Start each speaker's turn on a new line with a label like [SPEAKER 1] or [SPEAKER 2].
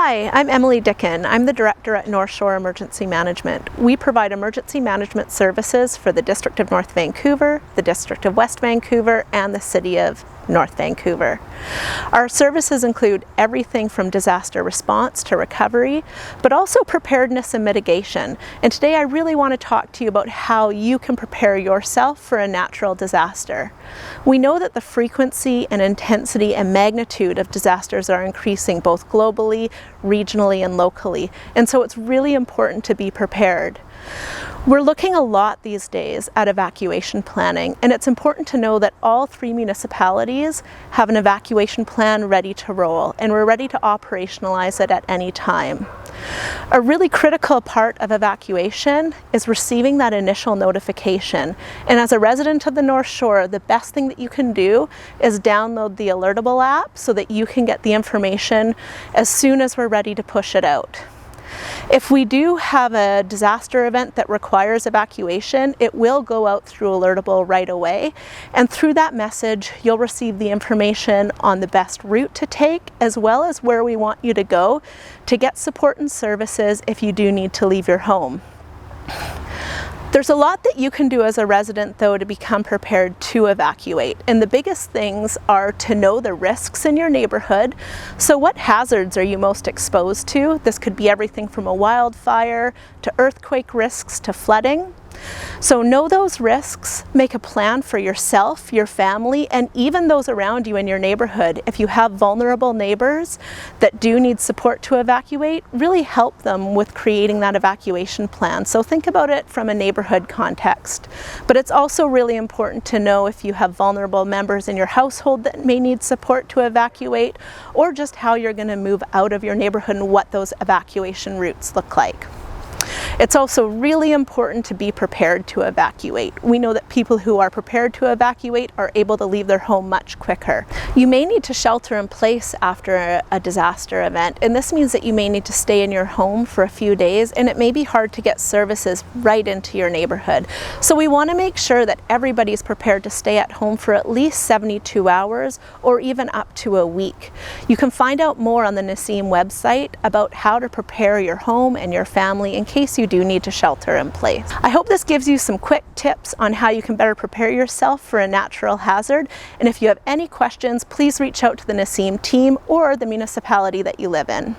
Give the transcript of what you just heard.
[SPEAKER 1] Hi, I'm Emily Dicken. I'm the Director at North Shore Emergency Management. We provide emergency management services for the District of North Vancouver, the District of West Vancouver, and the City of North Vancouver. Our services include everything from disaster response to recovery, but also preparedness and mitigation. And today I really want to talk to you about how you can prepare yourself for a natural disaster. We know that the frequency and intensity and magnitude of disasters are increasing both globally, regionally, and locally. And so it's really important to be prepared. We're looking a lot these days at evacuation planning, and it's important to know that all 3 municipalities have an evacuation plan ready to roll, and we're ready to operationalize it at any time. A really critical part of evacuation is receiving that initial notification. And as a resident of the North Shore, the best thing that you can do is download the Alertable app so that you can get the information as soon as we're ready to push it out. If we do have a disaster event that requires evacuation, it will go out through Alertable right away. And through that message, you'll receive the information on the best route to take, as well as where we want you to go to get support and services if you do need to leave your home. There's a lot that you can do as a resident, though, to become prepared to evacuate. And the biggest things are to know the risks in your neighborhood. So what hazards are you most exposed to? This could be everything from a wildfire to earthquake risks to flooding. So know those risks, make a plan for yourself, your family, and even those around you in your neighborhood. If you have vulnerable neighbors that do need support to evacuate, really help them with creating that evacuation plan. So think about it from a neighborhood context. But it's also really important to know if you have vulnerable members in your household that may need support to evacuate, or just how you're going to move out of your neighborhood and what those evacuation routes look like. It's also really important to be prepared to evacuate. We know that people who are prepared to evacuate are able to leave their home much quicker. You may need to shelter in place after a disaster event, and this means that you may need to stay in your home for a few days, and it may be hard to get services right into your neighborhood. So we want to make sure that everybody's prepared to stay at home for at least 72 hours or even up to a week. You can find out more on the NSEM website about how to prepare your home and your family in case you do need to shelter in place. I hope this gives you some quick tips on how you can better prepare yourself for a natural hazard. And if you have any questions, please reach out to the NSEM team or the municipality that you live in.